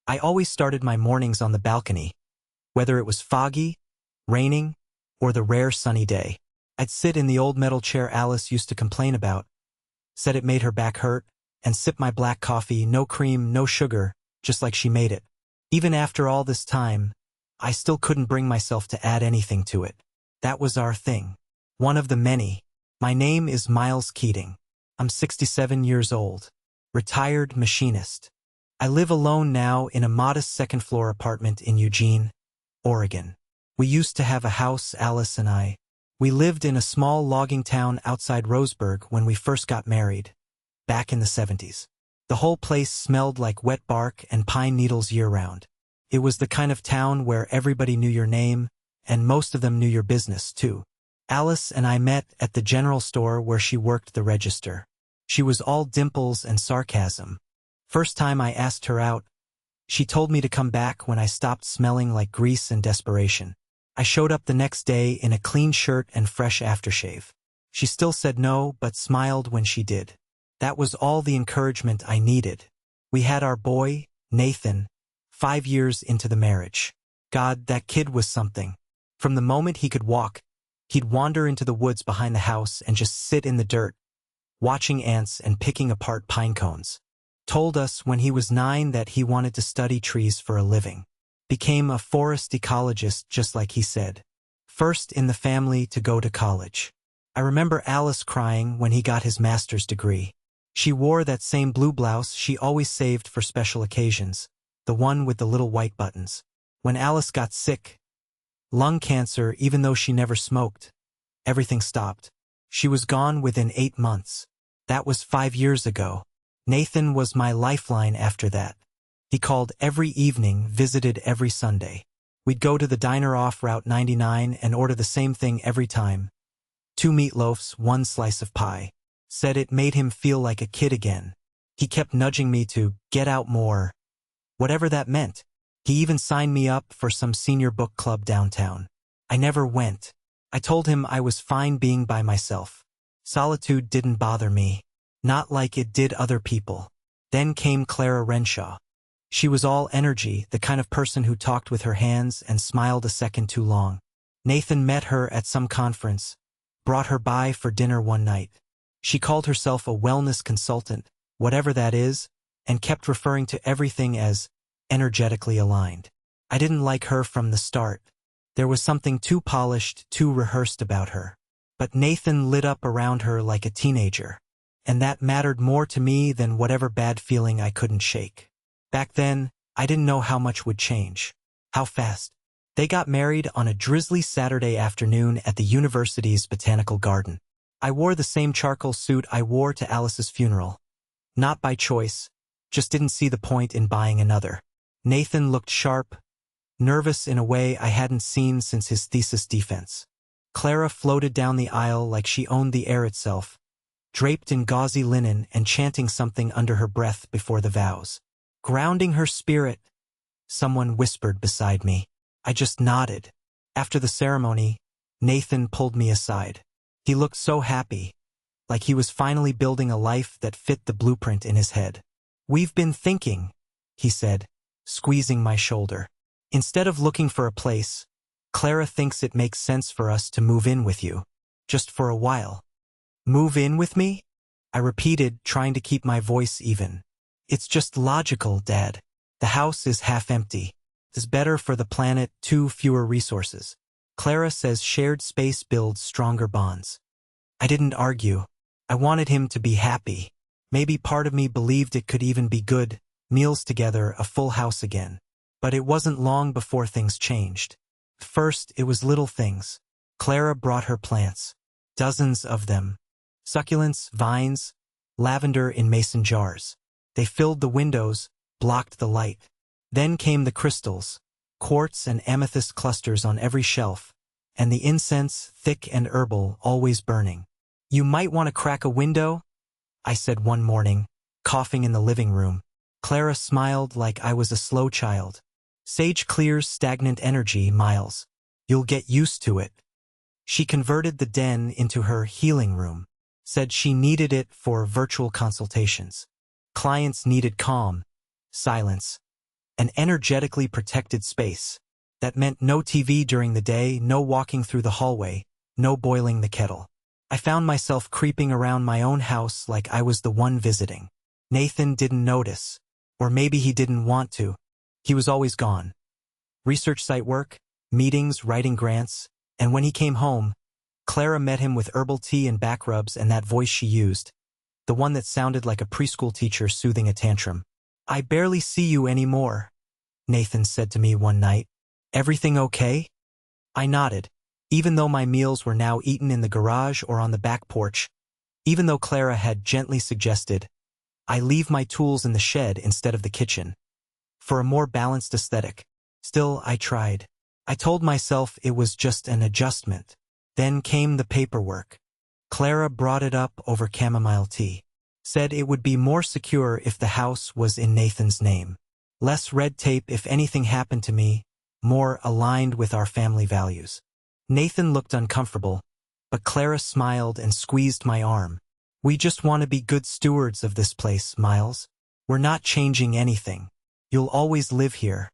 I always started my mornings on the balcony, whether it was foggy, raining, or the rare sunny day. I'd sit in the old metal chair Alice used to complain about, said it made her back hurt, and sip my black coffee, no cream, no sugar, just like she made it. Even after all this time, I still couldn't bring myself to add anything to it. That was our thing. One of the many. My name is Miles Keating. I'm 67 years old. Retired machinist. I live alone now in a modest second-floor apartment in Eugene, Oregon. We used to have a house, Alice and I. We lived in a small logging town outside Roseburg when we first got married, back in the 70s. The whole place smelled like wet bark and pine needles year-round. It was the kind of town where everybody knew your name, and most of them knew your business, too. Alice and I met at the general store where she worked the register. She was all dimples and sarcasm. First time I asked her out, she told me to come back when I stopped smelling like grease and desperation. I showed up the next day in a clean shirt and fresh aftershave. She still said no, but smiled when she did. That was all the encouragement I needed. We had our boy, Nathan, 5 years into the marriage. God, that kid was something. From the moment he could walk, he'd wander into the woods behind the house and just sit in the dirt, watching ants and picking apart pine cones. Told us when he was 9 that he wanted to study trees for a living. Became a forest ecologist just like he said. First in the family to go to college. I remember Alice crying when he got his master's degree. She wore that same blue blouse she always saved for special occasions, the one with the little white buttons. When Alice got sick, lung cancer, even though she never smoked, everything stopped. She was gone within 8 months. That was 5 years ago. Nathan was my lifeline after that. He called every evening, visited every Sunday. We'd go to the diner off Route 99 and order the same thing every time. 2 meatloafs, 1 slice of pie. Said it made him feel like a kid again. He kept nudging me to get out more, whatever that meant. He even signed me up for some senior book club downtown. I never went. I told him I was fine being by myself. Solitude didn't bother me. Not like it did other people. Then came Clara Renshaw. She was all energy, the kind of person who talked with her hands and smiled a second too long. Nathan met her at some conference, brought her by for dinner one night. She called herself a wellness consultant, whatever that is, and kept referring to everything as energetically aligned. I didn't like her from the start. There was something too polished, too rehearsed about her. But Nathan lit up around her like a teenager. And that mattered more to me than whatever bad feeling I couldn't shake. Back then, I didn't know how much would change. How fast. They got married on a drizzly Saturday afternoon at the university's botanical garden. I wore the same charcoal suit I wore to Alice's funeral. Not by choice, just didn't see the point in buying another. Nathan looked sharp, nervous in a way I hadn't seen since his thesis defense. Clara floated down the aisle like she owned the air itself, draped in gauzy linen and chanting something under her breath before the vows. Grounding her spirit, someone whispered beside me. I just nodded. After the ceremony, Nathan pulled me aside. He looked so happy, like he was finally building a life that fit the blueprint in his head. We've been thinking, he said, squeezing my shoulder. Instead of looking for a place, Clara thinks it makes sense for us to move in with you, just for a while. Move in with me? I repeated, trying to keep my voice even. It's just logical, Dad. The house is half empty. It's better for the planet, too, fewer resources. Clara says shared space builds stronger bonds. I didn't argue. I wanted him to be happy. Maybe part of me believed it could even be good, meals together, a full house again. But it wasn't long before things changed. First, it was little things. Clara brought her plants. Dozens of them. Succulents, vines, lavender in mason jars. They filled the windows, blocked the light. Then came the crystals, quartz and amethyst clusters on every shelf, and the incense, thick and herbal, always burning. You might want to crack a window, I said one morning, coughing in the living room. Clara smiled like I was a slow child. Sage clears stagnant energy, Miles. You'll get used to it. She converted the den into her healing room, said she needed it for virtual consultations. Clients needed calm, silence, an energetically protected space. That meant no TV during the day, no walking through the hallway, no boiling the kettle. I found myself creeping around my own house like I was the one visiting. Nathan didn't notice. Or maybe he didn't want to. He was always gone. Research site work, meetings, writing grants, and when he came home, Clara met him with herbal tea and back rubs and that voice she used, the one that sounded like a preschool teacher soothing a tantrum. "I barely see you anymore," Nathan said to me one night. "Everything okay?" I nodded, even though my meals were now eaten in the garage or on the back porch, even though Clara had gently suggested, I leave my tools in the shed instead of the kitchen, for a more balanced aesthetic. Still, I tried. I told myself it was just an adjustment. Then came the paperwork. Clara brought it up over chamomile tea. Said it would be more secure if the house was in Nathan's name. Less red tape if anything happened to me, more aligned with our family values. Nathan looked uncomfortable, but Clara smiled and squeezed my arm. "We just want to be good stewards of this place, Miles. We're not changing anything. You'll always live here."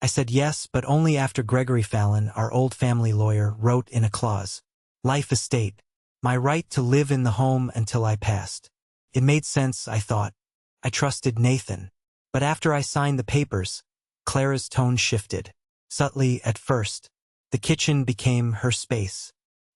I said yes, but only after Gregory Fallon, our old family lawyer, wrote in a clause, "Life estate, my right to live in the home until I passed." It made sense, I thought. I trusted Nathan. But after I signed the papers, Clara's tone shifted. Subtly at first. The kitchen became her space.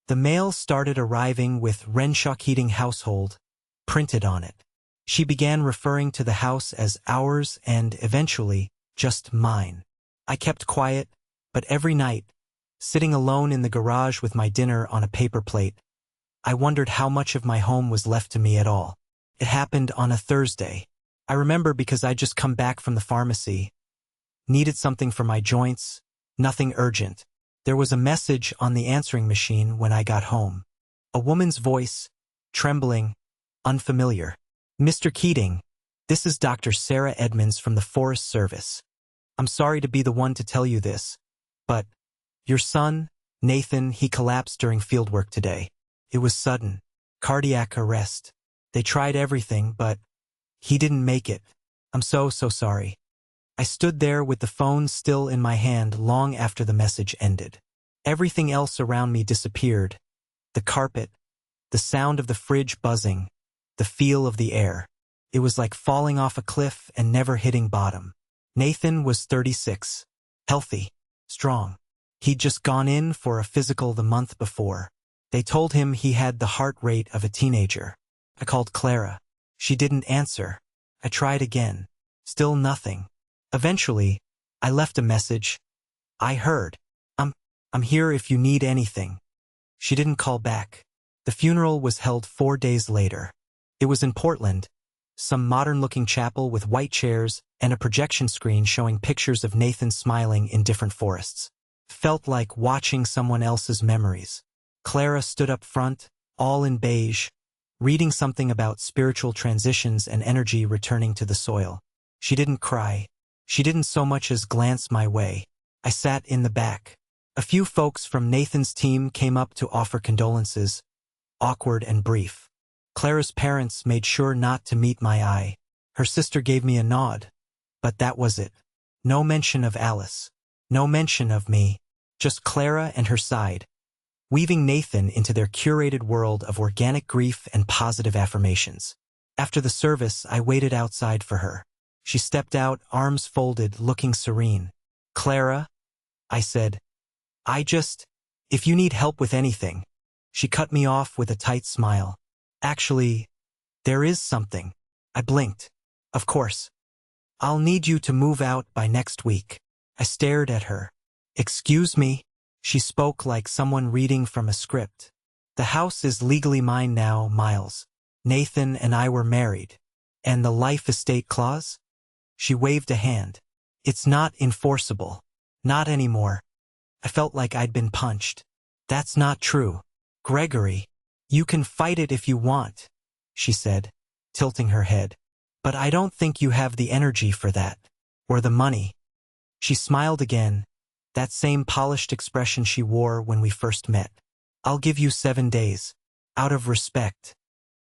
The mail started arriving with Renshaw Keating household printed on it. She began referring to the house as ours and, eventually, just mine. I kept quiet, but every night, sitting alone in the garage with my dinner on a paper plate, I wondered how much of my home was left to me at all. It happened on a Thursday. I remember because I'd just come back from the pharmacy. Needed something for my joints, nothing urgent. There was a message on the answering machine when I got home. A woman's voice, trembling, unfamiliar. "Mr. Keating, this is Dr. Sarah Edmonds from the Forest Service. I'm sorry to be the one to tell you this, but your son, Nathan, he collapsed during fieldwork today. It was sudden. Cardiac arrest. They tried everything, but he didn't make it. I'm so sorry." I stood there with the phone still in my hand long after the message ended. Everything else around me disappeared. The carpet, the sound of the fridge buzzing, the feel of the air. It was like falling off a cliff and never hitting bottom. Nathan was 36, healthy, strong. He'd just gone in for a physical the month before. They told him he had the heart rate of a teenager. I called Clara. She didn't answer. I tried again. Still nothing. Eventually, I left a message. I heard. I'm here if you need anything." She didn't call back. The funeral was held 4 days later. It was in Portland, some modern-looking chapel with white chairs and a projection screen showing pictures of Nathan smiling in different forests. Felt like watching someone else's memories. Clara stood up front, all in beige, reading something about spiritual transitions and energy returning to the soil. She didn't cry. She didn't so much as glance my way. I sat in the back. A few folks from Nathan's team came up to offer condolences, awkward and brief. Clara's parents made sure not to meet my eye. Her sister gave me a nod, but that was it. No mention of Alice. No mention of me. Just Clara and her side, weaving Nathan into their curated world of organic grief and positive affirmations. After the service, I waited outside for her. She stepped out, arms folded, looking serene. "Clara," I said, if you need help with anything." She cut me off with a tight smile. "Actually, there is something." I blinked. "Of course. I'll need you to move out by next week." I stared at her. "Excuse me?" She spoke like someone reading from a script. "The house is legally mine now, Miles. Nathan and I were married. And the life estate clause?" She waved a hand. "It's not enforceable. Not anymore." I felt like I'd been punched. "That's not true. Gregory, you can fight it if you want," she said, tilting her head. "But I don't think you have the energy for that. Or the money." She smiled again, that same polished expression she wore when we first met. "I'll give you 7 days. Out of respect."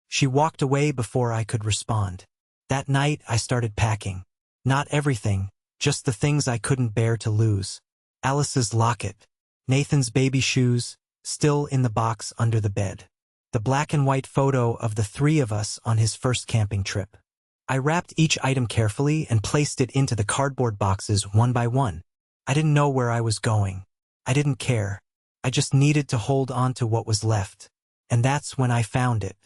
She walked away before I could respond. That night I started packing. Not everything, Just the things I couldn't bear to lose. Alice's locket. Nathan's baby shoes, still in the box under the bed. The black and white photo of the three of us on his first camping trip. I wrapped each item carefully and placed it into the cardboard boxes one by one. I didn't know where I was going. I didn't care. I just needed to hold on to what was left. And that's when I found it.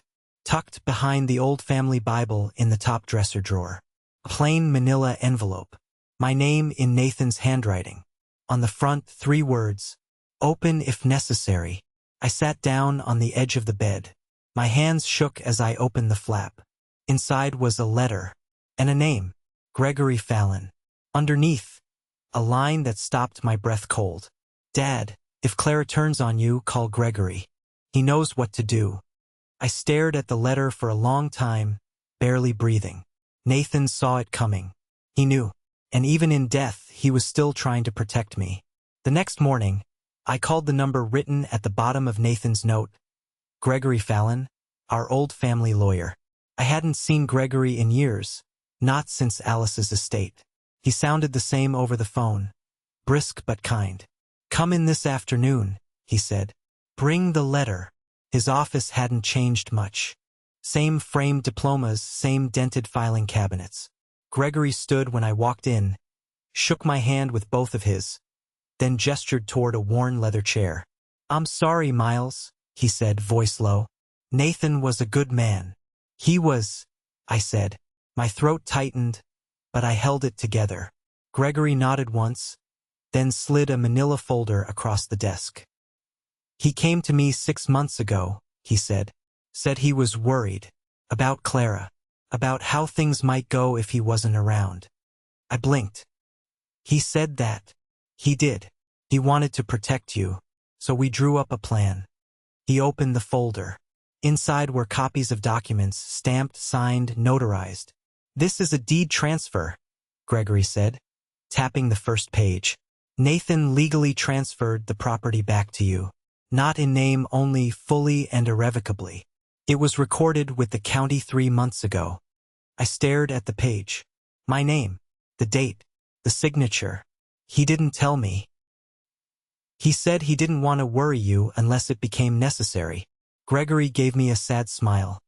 Tucked behind the old family Bible in the top dresser drawer. A plain manila envelope. My name in Nathan's handwriting. On the front, 3 words. Open if necessary. I sat down on the edge of the bed. My hands shook as I opened the flap. Inside was a letter. And a name. Gregory Fallon. Underneath, a line that stopped my breath cold. Dad, if Clara turns on you, call Gregory. He knows what to do. I stared at the letter for a long time, barely breathing. Nathan saw it coming. He knew. And even in death, he was still trying to protect me. The next morning, I called the number written at the bottom of Nathan's note. Gregory Fallon, our old family lawyer. I hadn't seen Gregory in years, not since Alice's estate. He sounded the same over the phone. Brisk but kind. Come in this afternoon, he said. Bring the letter. His office hadn't changed much. Same framed diplomas, same dented filing cabinets. Gregory stood when I walked in, shook my hand with both of his, then gestured toward a worn leather chair. I'm sorry, Miles, he said, voice low. Nathan was a good man. He was, I said. My throat tightened, but I held it together. Gregory nodded once, then slid a manila folder across the desk. He came to me 6 months ago, he said. Said he was worried. About Clara. About how things might go if he wasn't around. I blinked. He said that. He did. He wanted to protect you, so we drew up a plan. He opened the folder. Inside were copies of documents, stamped, signed, notarized. This is a deed transfer, Gregory said, tapping the first page. Nathan legally transferred the property back to you. Not in name only, fully and irrevocably. It was recorded with the county 3 months ago. I stared at the page. My name, the date, the signature. He didn't tell me. He said he didn't want to worry you unless it became necessary. Gregory gave me a sad smile.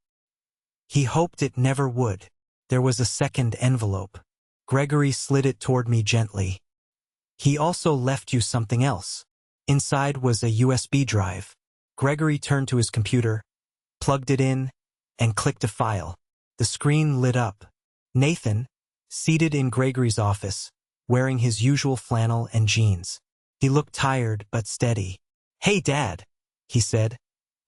He hoped it never would. There was a second envelope. Gregory slid it toward me gently. He also left you something else. Inside was a USB drive. Gregory turned to his computer, plugged it in, and clicked a file. The screen lit up. Nathan, seated in Gregory's office, wearing his usual flannel and jeans. He looked tired but steady. Hey, Dad, he said,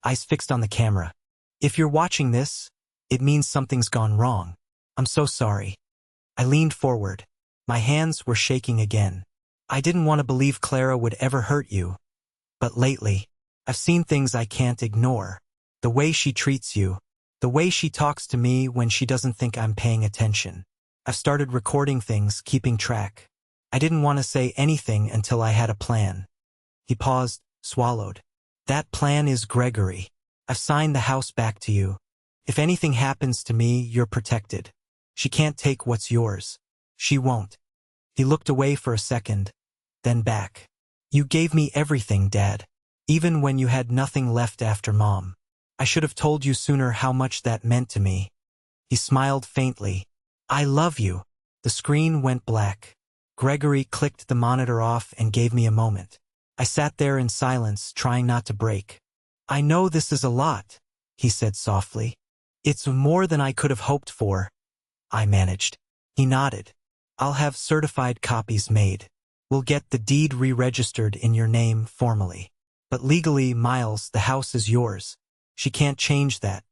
eyes fixed on the camera. If you're watching this, it means something's gone wrong. I'm so sorry. I leaned forward. My hands were shaking again. I didn't want to believe Clara would ever hurt you. But lately, I've seen things I can't ignore. The way she treats you. The way she talks to me when she doesn't think I'm paying attention. I've started recording things, keeping track. I didn't want to say anything until I had a plan. He paused, swallowed. That plan is Gregory. I've signed the house back to you. If anything happens to me, you're protected. She can't take what's yours. She won't. He looked away for a second, then back. You gave me everything, Dad. Even when you had nothing left after Mom. I should have told you sooner how much that meant to me. He smiled faintly. I love you. The screen went black. Gregory clicked the monitor off and gave me a moment. I sat there in silence, trying not to break. I know this is a lot, he said softly. It's more than I could have hoped for. I managed. He nodded. I'll have certified copies made. We'll get the deed re-registered in your name formally. But legally, Miles, the house is yours. She can't change that.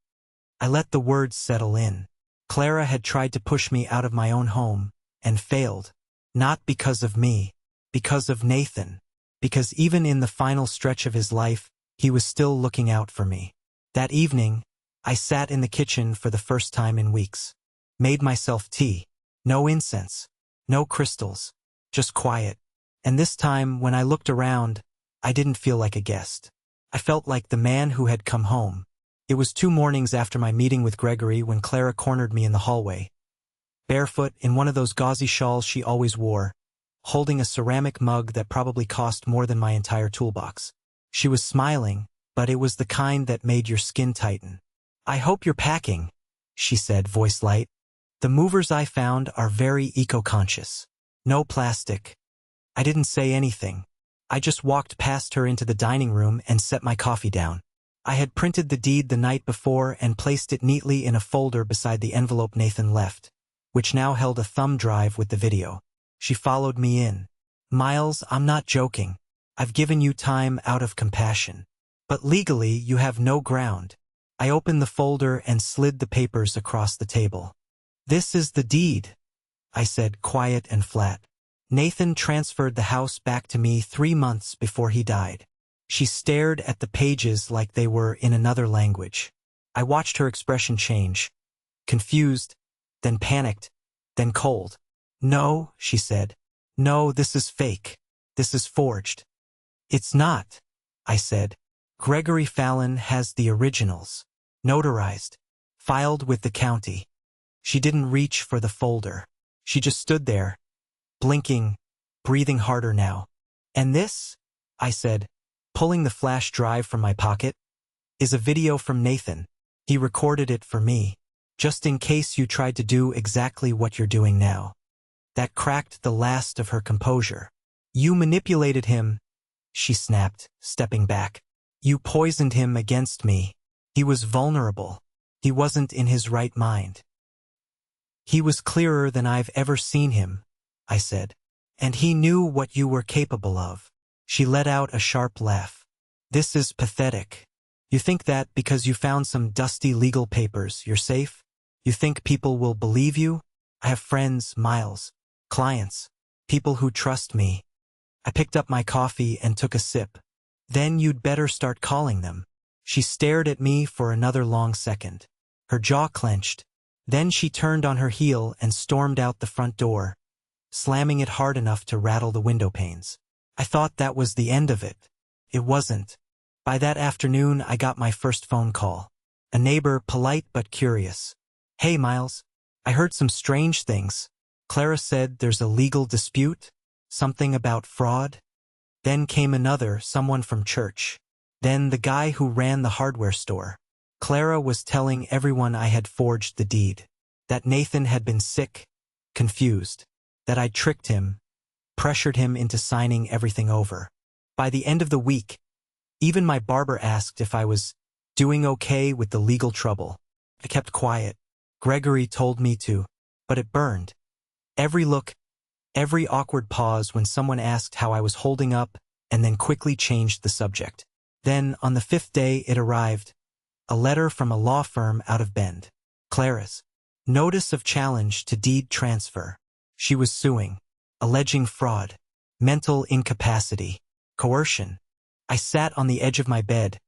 I let the words settle in. Clara had tried to push me out of my own home, and failed. Not because of me, because of Nathan. Because even in the final stretch of his life, he was still looking out for me. That evening, I sat in the kitchen for the first time in weeks. Made myself tea. No incense. No crystals. Just quiet. And this time, when I looked around, I didn't feel like a guest. I felt like the man who had come home. It was 2 mornings after my meeting with Gregory when Clara cornered me in the hallway. Barefoot, in one of those gauzy shawls she always wore, holding a ceramic mug that probably cost more than my entire toolbox. She was smiling, but it was the kind that made your skin tighten. "I hope you're packing," she said, voice light. "The movers I found are very eco-conscious. No plastic." I didn't say anything. I just walked past her into the dining room and set my coffee down. I had printed the deed the night before and placed it neatly in a folder beside the envelope Nathan left, which now held a thumb drive with the video. She followed me in. "Miles, I'm not joking. I've given you time out of compassion. But legally, you have no ground." I opened the folder and slid the papers across the table. "This is the deed," I said, quiet and flat. "Nathan transferred the house back to me 3 months before he died." She stared at the pages like they were in another language. I watched her expression change. Confused, then panicked, then cold. "No," she said. "No, this is fake. This is forged." "It's not," I said. "Gregory Fallon has the originals. Notarized. Filed with the county." She didn't reach for the folder. She just stood there, blinking, breathing harder now. "And this," I said, pulling the flash drive from my pocket, "is a video from Nathan. He recorded it for me, just in case you tried to do exactly what you're doing now." That cracked the last of her composure. "You manipulated him," she snapped, stepping back. "You poisoned him against me. He was vulnerable. He wasn't in his right mind." "He was clearer than I've ever seen him," I said. "And he knew what you were capable of." She let out a sharp laugh. "This is pathetic. You think that because you found some dusty legal papers, you're safe? You think people will believe you? I have friends, Miles, clients, people who trust me." I picked up my coffee and took a sip. "Then you'd better start calling them." She stared at me for another long second. Her jaw clenched. Then she turned on her heel and stormed out the front door, slamming it hard enough to rattle the window panes. I thought that was the end of it. It wasn't. By that afternoon, I got my first phone call. A neighbor, polite but curious. "Hey, Miles. I heard some strange things. Clara said there's a legal dispute? Something about fraud?" Then came another, someone from church. Then the guy who ran the hardware store. Clara was telling everyone I had forged the deed. That Nathan had been sick, confused. That I'd tricked him, pressured him into signing everything over. By the end of the week, even my barber asked if I was doing okay with the legal trouble. I kept quiet. Gregory told me to, but it burned. Every look, every awkward pause when someone asked how I was holding up and then quickly changed the subject. Then, on the 5th day, it arrived. A letter from a law firm out of Bend. Clara's. Notice of challenge to deed transfer. She was suing, alleging fraud, mental incapacity, coercion. I sat on the edge of my bed,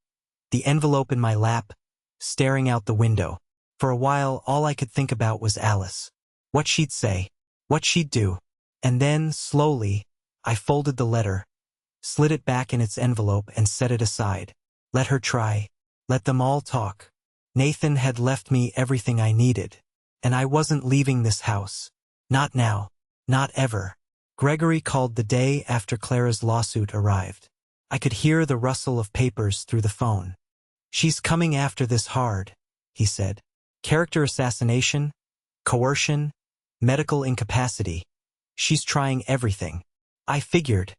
the envelope in my lap, staring out the window. For a while, all I could think about was Alice. What she'd say, what she'd do. And then, slowly, I folded the letter, slid it back in its envelope and set it aside. Let her try. Let them all talk. Nathan had left me everything I needed. And I wasn't leaving this house. Not now. Not ever. Gregory called the day after Clara's lawsuit arrived. I could hear the rustle of papers through the phone. "She's coming after this hard," he said. "Character assassination, coercion, medical incapacity. She's trying everything." "I figured,"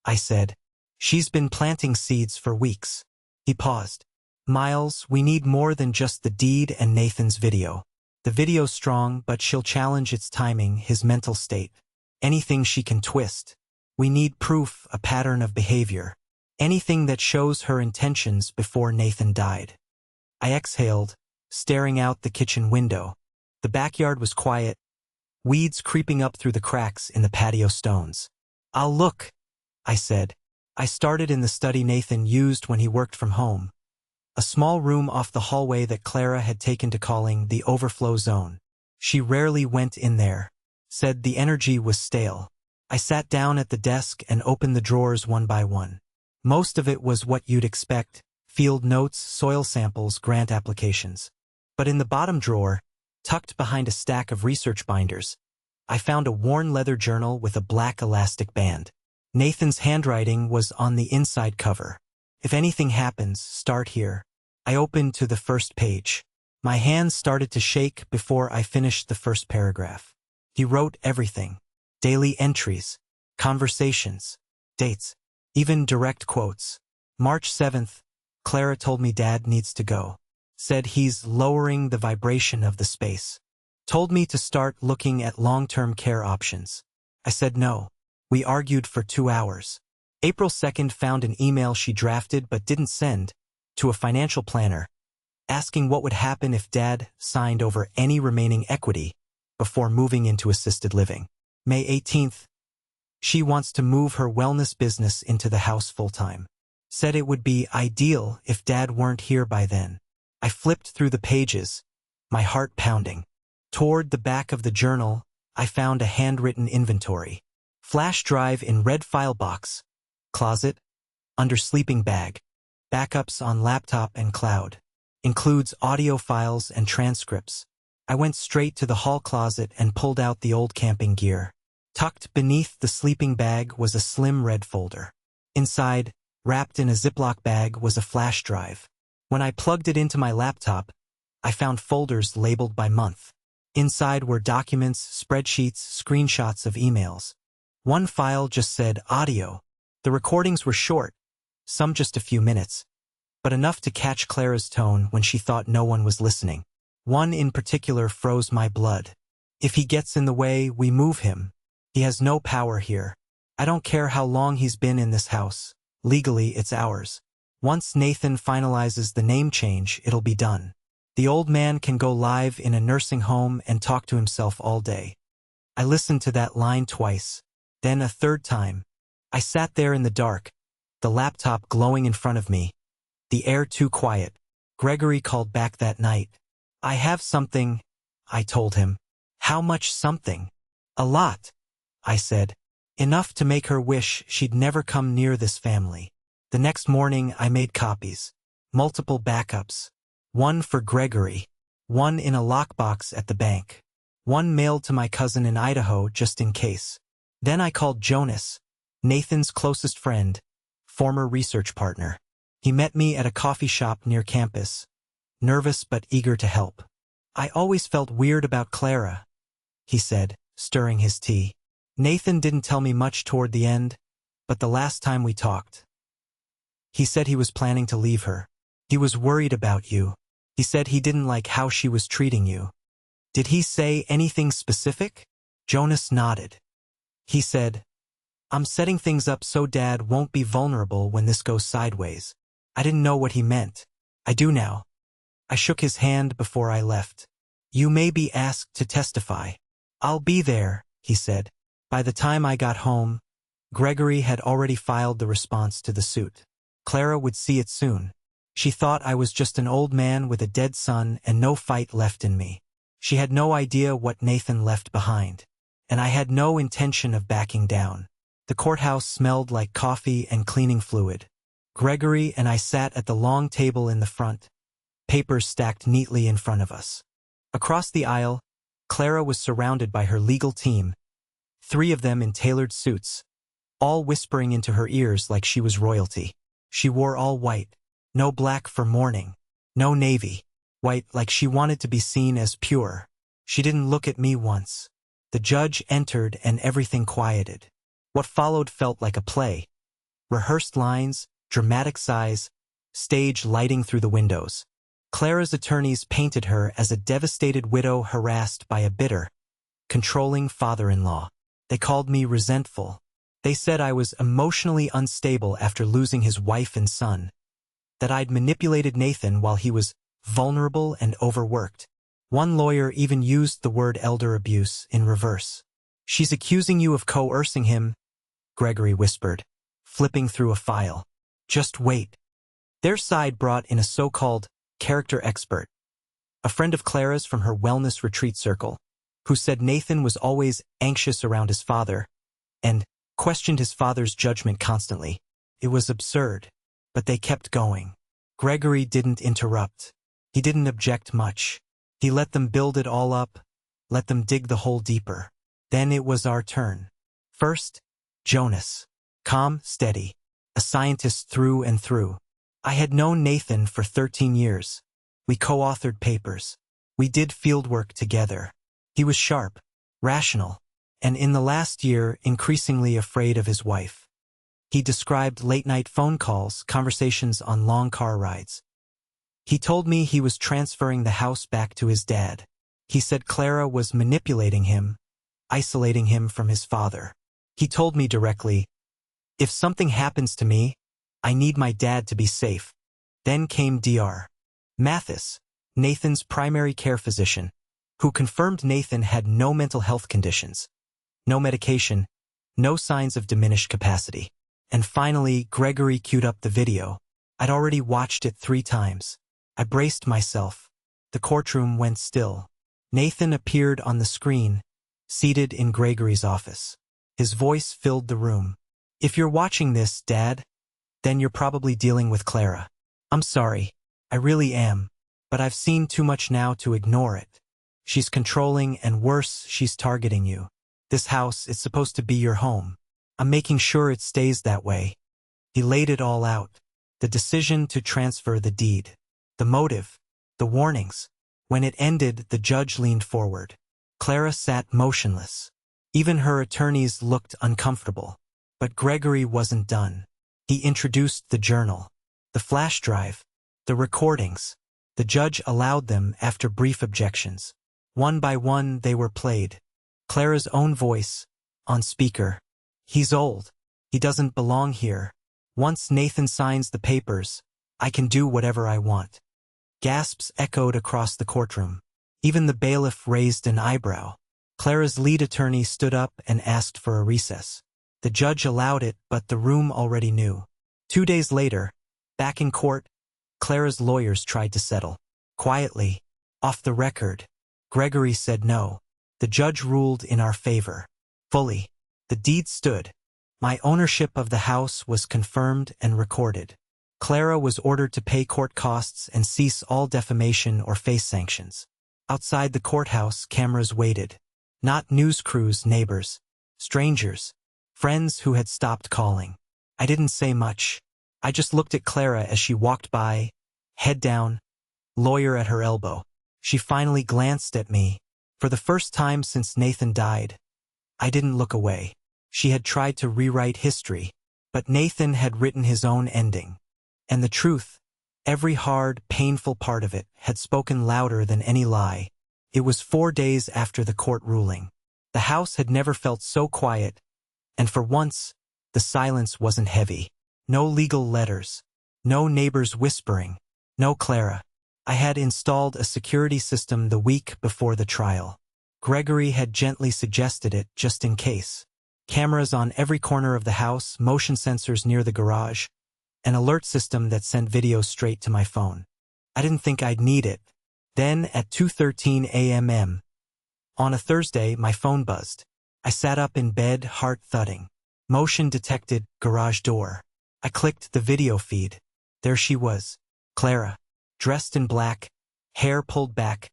I said. "She's been planting seeds for weeks." He paused. "Miles, we need more than just the deed and Nathan's video. The video's strong, but she'll challenge its timing, his mental state. Anything she can twist. We need proof, a pattern of behavior. Anything that shows her intentions before Nathan died." I exhaled, staring out the kitchen window. The backyard was quiet, weeds creeping up through the cracks in the patio stones. "I'll look," I said. I started in the study Nathan used when he worked from home. A small room off the hallway that Clara had taken to calling the overflow zone. She rarely went in there. Said the energy was stale. I sat down at the desk and opened the drawers one by one. Most of it was what you'd expect: field notes, soil samples, grant applications. But in the bottom drawer, tucked behind a stack of research binders, I found a worn leather journal with a black elastic band. Nathan's handwriting was on the inside cover. If anything happens, start here. I opened to the first page. My hands started to shake before I finished the first paragraph. He wrote everything. Daily entries, conversations, dates, even direct quotes. March 7th, Clara told me Dad needs to go. Said he's lowering the vibration of the space. Told me to start looking at long-term care options. I said no. We argued for 2 hours. April 2nd found an email she drafted but didn't send to a financial planner, asking what would happen if Dad signed over any remaining equity before moving into assisted living. May 18th, she wants to move her wellness business into the house full-time. Said it would be ideal if Dad weren't here by then. I flipped through the pages, my heart pounding. Toward the back of the journal, I found a handwritten inventory. Flash drive in red file box. Closet. Under sleeping bag. Backups on laptop and cloud. Includes audio files and transcripts. I went straight to the hall closet and pulled out the old camping gear. Tucked beneath the sleeping bag was a slim red folder. Inside, wrapped in a Ziploc bag, was a flash drive. When I plugged it into my laptop, I found folders labeled by month. Inside were documents, spreadsheets, screenshots of emails. One file just said audio. The recordings were short, some just a few minutes, but enough to catch Clara's tone when she thought no one was listening. One in particular froze my blood. If he gets in the way, we move him. He has no power here. I don't care how long he's been in this house. Legally, it's ours. Once Nathan finalizes the name change, it'll be done. The old man can go live in a nursing home and talk to himself all day. I listened to that line twice, then a third time. I sat there in the dark, the laptop glowing in front of me, the air too quiet. Gregory called back that night. I have something, I told him. How much something? A lot, I said. Enough to make her wish she'd never come near this family. The next morning I made copies. Multiple backups. One for Gregory. One in a lockbox at the bank. One mailed to my cousin in Idaho just in case. Then I called Jonas, Nathan's closest friend, former research partner. He met me at a coffee shop near campus, nervous but eager to help. I always felt weird about Clara, he said, stirring his tea. Nathan didn't tell me much toward the end, but the last time we talked, he said he was planning to leave her. He was worried about you. He said he didn't like how she was treating you. Did he say anything specific? Jonas nodded. He said, I'm setting things up so Dad won't be vulnerable when this goes sideways. I didn't know what he meant. I do now. I shook his hand before I left. You may be asked to testify. I'll be there, he said. By the time I got home, Gregory had already filed the response to the suit. Clara would see it soon. She thought I was just an old man with a dead son and no fight left in me. She had no idea what Nathan left behind. And I had no intention of backing down. The courthouse smelled like coffee and cleaning fluid. Gregory and I sat at the long table in the front, papers stacked neatly in front of us. Across the aisle, Clara was surrounded by her legal team, 3 of them in tailored suits, all whispering into her ears like she was royalty. She wore all white, no black for mourning, no navy, white like she wanted to be seen as pure. She didn't look at me once. The judge entered and everything quieted. What followed felt like a play. Rehearsed lines, dramatic sighs, stage lighting through the windows. Clara's attorneys painted her as a devastated widow harassed by a bitter, controlling father-in-law. They called me resentful. They said I was emotionally unstable after losing his wife and son, that I'd manipulated Nathan while he was vulnerable and overworked. One lawyer even used the word elder abuse in reverse. She's accusing you of coercing him, Gregory whispered, flipping through a file. Just wait. Their side brought in a so-called character expert, a friend of Clara's from her wellness retreat circle, who said Nathan was always anxious around his father and questioned his father's judgment constantly. It was absurd, but they kept going. Gregory didn't interrupt. He didn't object much. He let them build it all up, let them dig the hole deeper. Then it was our turn. First, Jonas. Calm, steady. A scientist through and through. I had known Nathan for 13 years. We co-authored papers. We did fieldwork together. He was sharp, rational, and in the last year, increasingly afraid of his wife. He described late-night phone calls, conversations on long car rides. He told me he was transferring the house back to his dad. He said Clara was manipulating him, isolating him from his father. He told me directly, "If something happens to me, I need my dad to be safe." Then came Dr. Mathis, Nathan's primary care physician, who confirmed Nathan had no mental health conditions, no medication, no signs of diminished capacity. And finally, Gregory queued up the video. I'd already watched it 3 times. I braced myself. The courtroom went still. Nathan appeared on the screen, seated in Gregory's office. His voice filled the room. "If you're watching this, Dad, then you're probably dealing with Clara. I'm sorry. I really am. But I've seen too much now to ignore it. She's controlling, and worse, she's targeting you. This house is supposed to be your home. I'm making sure it stays that way." He laid it all out. The decision to transfer the deed. The motive. The warnings. When it ended, the judge leaned forward. Clara sat motionless. Even her attorneys looked uncomfortable. But Gregory wasn't done. He introduced the journal, the flash drive, the recordings. The judge allowed them after brief objections. One by one they were played. Clara's own voice, on speaker. "He's old. He doesn't belong here. Once Nathan signs the papers, I can do whatever I want." Gasps echoed across the courtroom. Even the bailiff raised an eyebrow. Clara's lead attorney stood up and asked for a recess. The judge allowed it, but the room already knew. 2 days later, back in court, Clara's lawyers tried to settle. Quietly, off the record, Gregory said no. The judge ruled in our favor. Fully. The deed stood. My ownership of the house was confirmed and recorded. Clara was ordered to pay court costs and cease all defamation or face sanctions. Outside the courthouse, cameras waited. Not news crews, neighbors, strangers, friends who had stopped calling. I didn't say much. I just looked at Clara as she walked by, head down, lawyer at her elbow. She finally glanced at me. For the first time since Nathan died, I didn't look away. She had tried to rewrite history, but Nathan had written his own ending. And the truth, every hard, painful part of it, had spoken louder than any lie. It was 4 days after the court ruling. The house had never felt so quiet, and for once, the silence wasn't heavy. No legal letters, no neighbors whispering, no Clara. I had installed a security system the week before the trial. Gregory had gently suggested it just in case. Cameras on every corner of the house, motion sensors near the garage, an alert system that sent video straight to my phone. I didn't think I'd need it. Then, at 2:13 a.m. on a Thursday, my phone buzzed. I sat up in bed, heart thudding. Motion detected, garage door. I clicked the video feed. There she was, Clara, dressed in black, hair pulled back,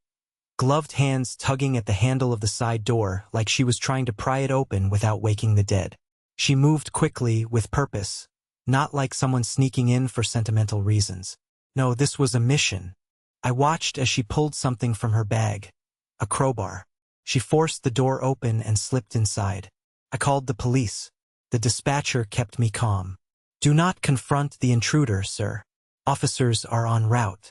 gloved hands tugging at the handle of the side door like she was trying to pry it open without waking the dead. She moved quickly, with purpose, not like someone sneaking in for sentimental reasons. No, this was a mission. I watched as she pulled something from her bag, a crowbar. She forced the door open and slipped inside. I called the police. The dispatcher kept me calm. "Do not confront the intruder, sir. Officers are en route."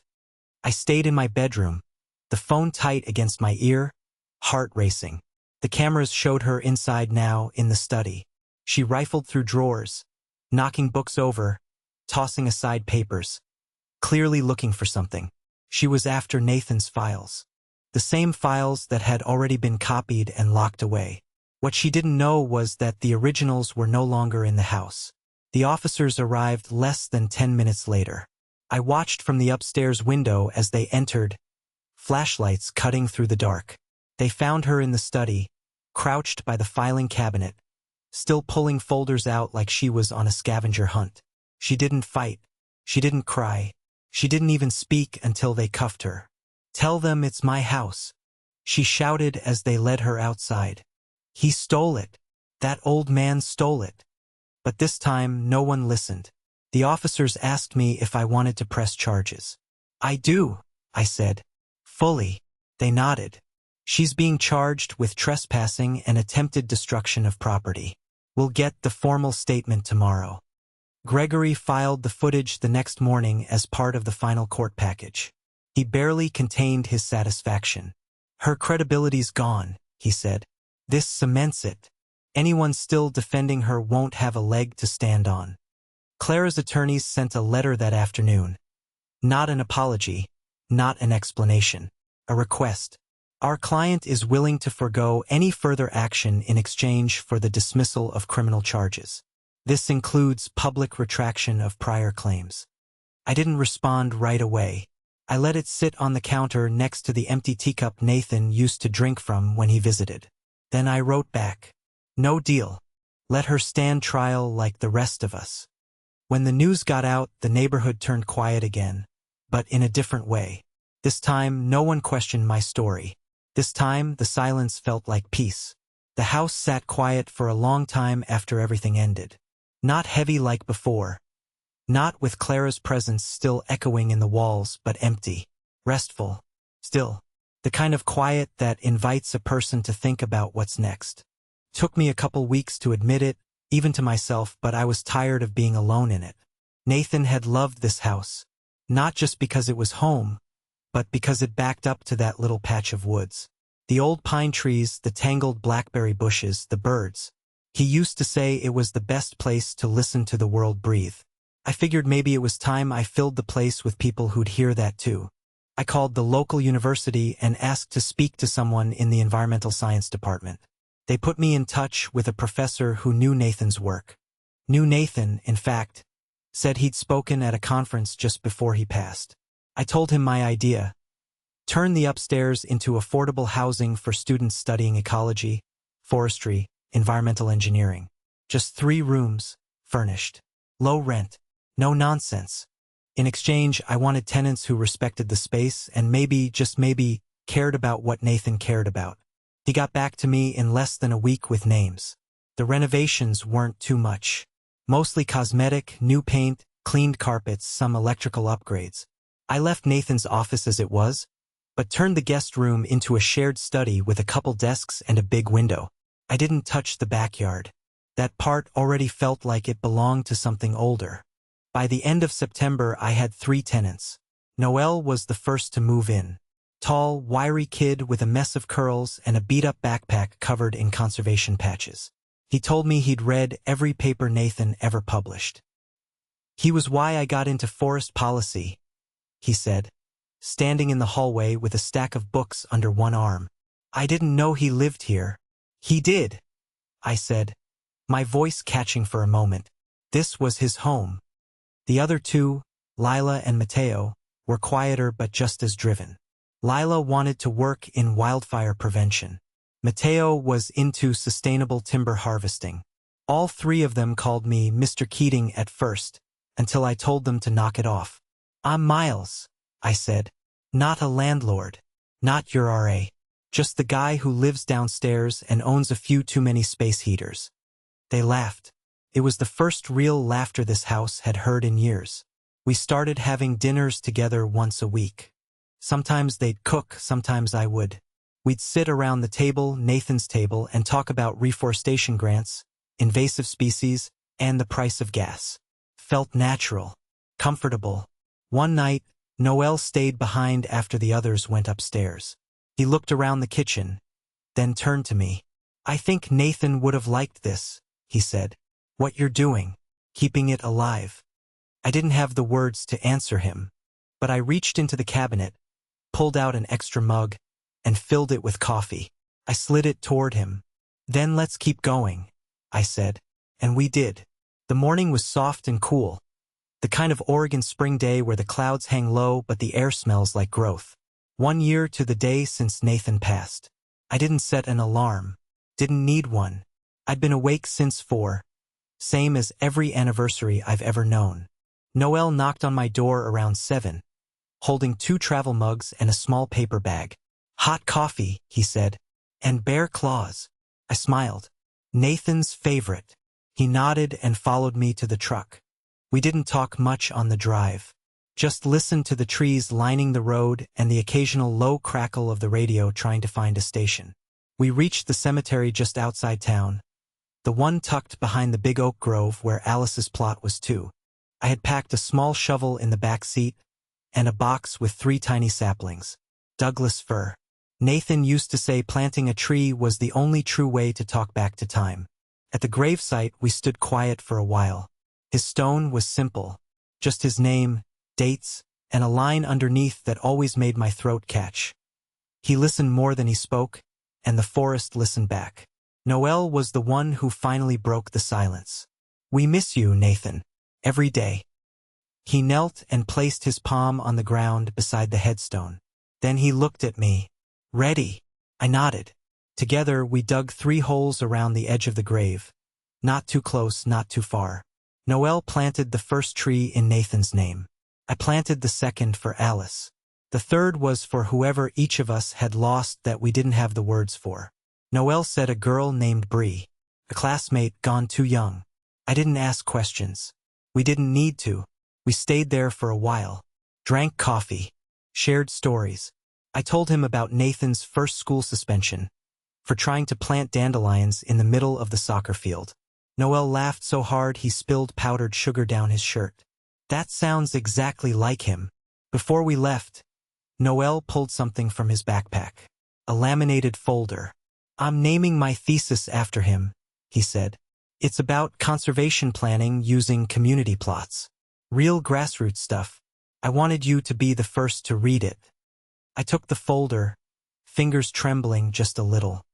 I stayed in my bedroom, the phone tight against my ear, heart racing. The cameras showed her inside now, in the study. She rifled through drawers, knocking books over, tossing aside papers, clearly looking for something. She was after Nathan's files. The same files that had already been copied and locked away. What she didn't know was that the originals were no longer in the house. The officers arrived less than 10 minutes later. I watched from the upstairs window as they entered, flashlights cutting through the dark. They found her in the study, crouched by the filing cabinet, still pulling folders out like she was on a scavenger hunt. She didn't fight. She didn't cry. She didn't even speak until they cuffed her. "Tell them it's my house," she shouted as they led her outside. He stole it. That old man stole it. But this time, no one listened. The officers asked me if I wanted to press charges. I do, I said. Fully. They nodded. She's being charged with trespassing and attempted destruction of property. We'll get the formal statement tomorrow. Gregory filed the footage the next morning as part of the final court package. He barely contained his satisfaction. Her credibility's gone, he said. This cements it. Anyone still defending her won't have a leg to stand on. Clara's attorneys sent a letter that afternoon. Not an apology, not an explanation, a request. Our client is willing to forego any further action in exchange for the dismissal of criminal charges. This includes public retraction of prior claims. I didn't respond right away. I let it sit on the counter next to the empty teacup Nathan used to drink from when he visited. Then I wrote back, "No deal. Let her stand trial like the rest of us." When the news got out, the neighborhood turned quiet again, but in a different way. This time, no one questioned my story. This time, the silence felt like peace. The house sat quiet for a long time after everything ended. Not heavy like before. Not with Clara's presence still echoing in the walls, but empty. Restful. Still. The kind of quiet that invites a person to think about what's next. Took me a couple weeks to admit it, even to myself, but I was tired of being alone in it. Nathan had loved this house. Not just because it was home, but because it backed up to that little patch of woods. The old pine trees, the tangled blackberry bushes, the birds. He used to say it was the best place to listen to the world breathe. I figured maybe it was time I filled the place with people who'd hear that too. I called the local university and asked to speak to someone in the environmental science department. They put me in touch with a professor who knew Nathan's work. Knew Nathan, in fact. Said he'd spoken at a conference just before he passed. I told him my idea. Turn the upstairs into affordable housing for students studying ecology, forestry, environmental engineering. Just 3 rooms, furnished. Low rent. No nonsense. In exchange, I wanted tenants who respected the space and maybe, just maybe, cared about what Nathan cared about. He got back to me in less than a week with names. The renovations weren't too much. Mostly cosmetic, new paint, cleaned carpets, some electrical upgrades. I left Nathan's office as it was, but turned the guest room into a shared study with a couple desks and a big window. I didn't touch the backyard. That part already felt like it belonged to something older. By the end of September, I had 3 tenants. Noel was the first to move in. Tall, wiry kid with a mess of curls and a beat-up backpack covered in conservation patches. He told me he'd read every paper Nathan ever published. He was why I got into forest policy, he said, standing in the hallway with a stack of books under one arm. I didn't know he lived here. He did, I said, my voice catching for a moment. This was his home. The other 2, Lila and Mateo, were quieter but just as driven. Lila wanted to work in wildfire prevention. Mateo was into sustainable timber harvesting. All 3 of them called me Mr. Keating at first, until I told them to knock it off. I'm Miles, I said. Not a landlord. Not your RA. Just the guy who lives downstairs and owns a few too many space heaters. They laughed. It was the first real laughter this house had heard in years. We started having dinners together once a week. Sometimes they'd cook, sometimes I would. We'd sit around the table, Nathan's table, and talk about reforestation grants, invasive species, and the price of gas. Felt natural. Comfortable. One night, Noel stayed behind after the others went upstairs. He looked around the kitchen, then turned to me. I think Nathan would have liked this, he said. What you're doing, keeping it alive. I didn't have the words to answer him, but I reached into the cabinet, pulled out an extra mug, and filled it with coffee. I slid it toward him. Then let's keep going, I said. And we did. The morning was soft and cool. The kind of Oregon spring day where the clouds hang low but the air smells like growth. 1 year to the day since Nathan passed. I didn't set an alarm. Didn't need one. I'd been awake since 4. Same as every anniversary I've ever known. Noel knocked on my door around 7, holding 2 travel mugs and a small paper bag. Hot coffee, he said, and bear claws. I smiled. Nathan's favorite. He nodded and followed me to the truck. We didn't talk much on the drive. Just listened to the trees lining the road and the occasional low crackle of the radio trying to find a station. We reached the cemetery just outside town, the one tucked behind the big oak grove where Alice's plot was too. I had packed a small shovel in the back seat and a box with 3 tiny saplings. Douglas fir. Nathan used to say planting a tree was the only true way to talk back to time. At the gravesite, we stood quiet for a while. His stone was simple, just his name, dates, and a line underneath that always made my throat catch. He listened more than he spoke, and the forest listened back. Noel was the one who finally broke the silence. "We miss you, Nathan. Every day." He knelt and placed his palm on the ground beside the headstone. Then he looked at me. "Ready?" I nodded. Together we dug 3 holes around the edge of the grave. Not too close, not too far. Noel planted the first tree in Nathan's name. I planted the second for Alice. The third was for whoever each of us had lost that we didn't have the words for. Noel said a girl named Bree, a classmate gone too young. I didn't ask questions. We didn't need to. We stayed there for a while, drank coffee, shared stories. I told him about Nathan's first school suspension for trying to plant dandelions in the middle of the soccer field. Noel laughed so hard he spilled powdered sugar down his shirt. That sounds exactly like him. Before we left, Noel pulled something from his backpack. A laminated folder. "I'm naming my thesis after him," he said. "It's about conservation planning using community plots. Real grassroots stuff. I wanted you to be the first to read it." I took the folder, fingers trembling just a little.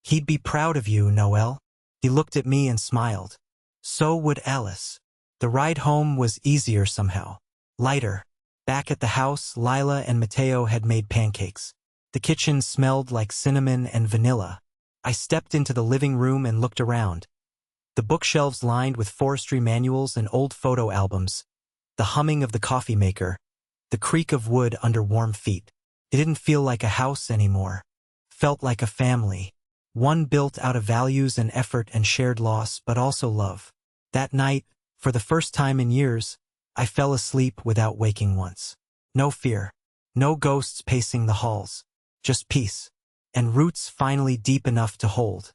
"He'd be proud of you, Noel." He looked at me and smiled. So would Alice. The ride home was easier somehow. Lighter. Back at the house, Lila and Mateo had made pancakes. The kitchen smelled like cinnamon and vanilla. I stepped into the living room and looked around. The bookshelves lined with forestry manuals and old photo albums. The humming of the coffee maker. The creak of wood under warm feet. It didn't feel like a house anymore. Felt like a family. One built out of values and effort and shared loss, but also love. That night, for the first time in years, I fell asleep without waking once. No fear. No ghosts pacing the halls. Just peace. And roots finally deep enough to hold.